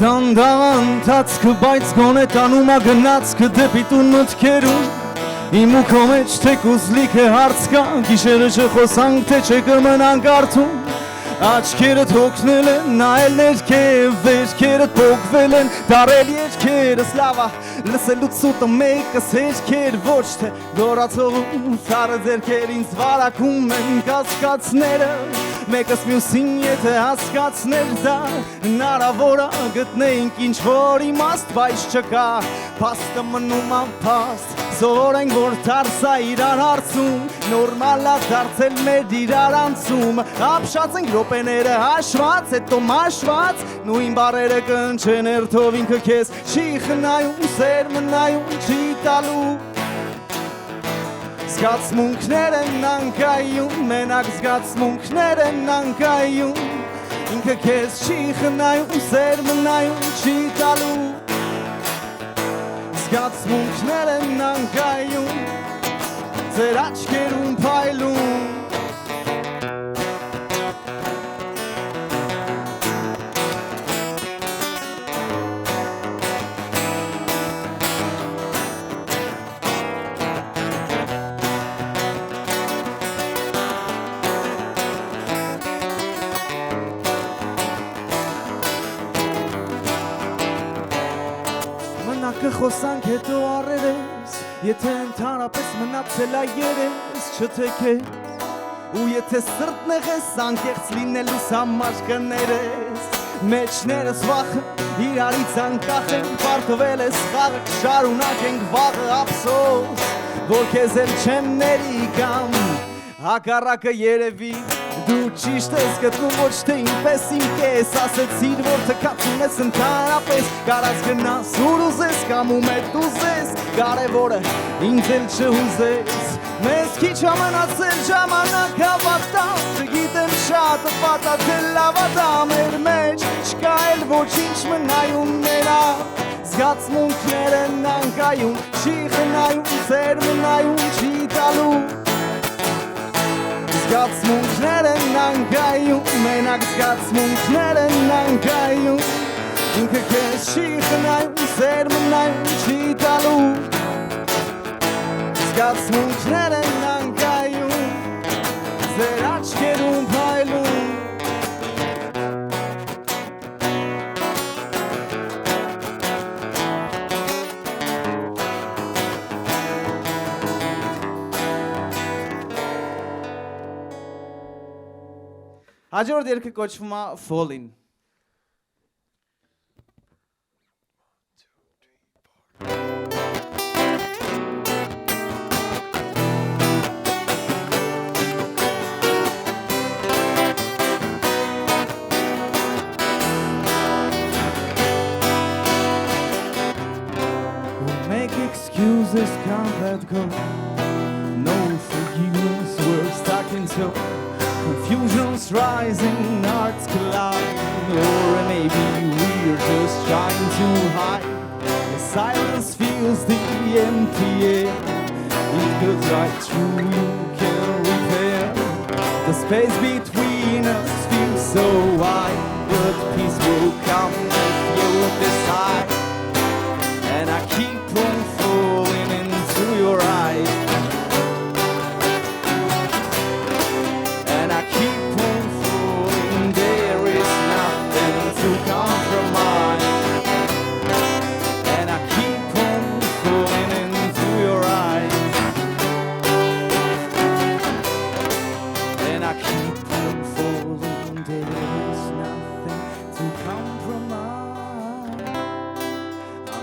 Դանդաղ ընթացքը բայց գոնե տանում ա գնացքը դեպի տուն մտքերում Իմ ու քո մեջ թեկուզ լիքը հարց կա Գիշերը չխոսանք թե չէ կմնանք արթուն Աչքերդ հոգնել են, նայել ներքև, վերքերդ պոկվել են, դարել երկերս լավա, լսելուց սուտը մեկս հեջքեր, ոչ թե գորացողում, սարը ձերքեր ինձ վարակում են կասկածները, մեկս մյուսին եթե հասկացնել դա, հնարավոր է գտնեինք ինչ-որ իմաստ, բայց չկա, փաստը մնում անփաստ, սովորենք որ դարսա իրար հարցում, նորմալ է դարձել մեր իրար անցում, ապշած ենք րոպեները հաշված, հետո մաշված, նույն բարերը կընչեն երթով ինքը քեզ, չի խնայում, սեր մնայում, չի տալու, զգացմունքներ են անկայում, մենակ զգացմունքներ են անկայում, ինքը քեզ չի խնայում, սեր մնայում, չի տալու, զգացմունքներ են անկայում, ձեր աչքերում փայլում Կխոսանք հետո առերես, եթե ընդհանրապես մնացել ա երես, չթեքես, ու եթե սրտ նեղես, անկեղծ լինելուս համար կներես, մեջներս վախը, իրարից անկախ ենք, պարտվել ես խաղը, շարունակենք վաղը ափսոս, որ քեզ էլ չեմ ների կամ, հակառակը երևի, դու ճիշտ ես գտնում ոչ թե ինպես իմ կես ասեցիր որ թքացում ես ընդհանրապես կարաս գնաս ուր ուզես կամ ում հետ ուզես կարևորը ինձ էլ չհուզես մեզ քիչ ամենացել ժամանակ հավատալ չգիտեմ շատ պատածել լավատա մեր մեջ չկա էլ ոչինչ մնայում նրա զգացմունքներ են անկայում չի խնայում ձեր մնայում չի տալու Զգացմունքներ են անկայում, մենակ զգացմունքներ են անկայում Ինքը քեզ չի խնայում, սեր մնայում չի տալու Զգացմունքներ են անկայում, ձեր աչքերում փայլում Հաջորդ երգը կոչվում է Falling We'll make excuses, can't let go No forgiveness, we're stuck in so Confusion's rising, hearts collide Or maybe we're just trying to hide The silence feels the empty air It goes right through, you can repair The space between us feels so wide But peace will come if you decide And I keep on falling into your eyes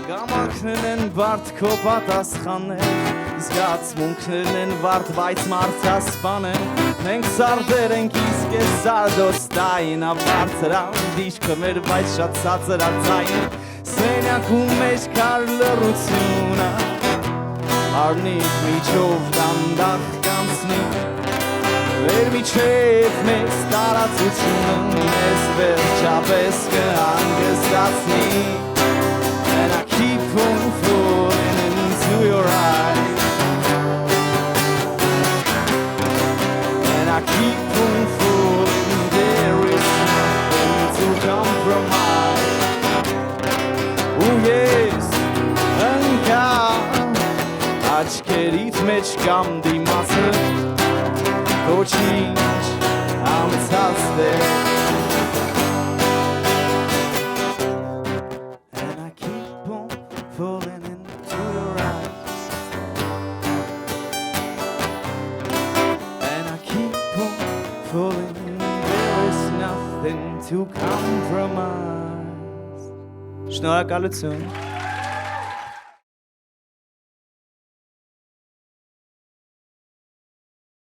Գամակներն են վարդ քո պատասխանել Զգացմունքներն են վարդ բայց մարդասպան են Մենք սարդեր ենք իսկ ես սարդոստային Ավարդրան դիշկը մեր բայց շատ ցածր արձային Սենյակում մեջ կար լռությունը Արնիք միջով դանդաղ կանցնի Վեր միջև մեզ տարածությունը Մեզ վերջապես կհանգստացնի And I keep on falling into your eyes And I keep on falling, there is nothing to compromise Սերիդ մեջ կամ դիմացը Ոչինչ անցած է And I keep on falling into your eyes And I keep on falling There is nothing to compromise Շնորհակալություն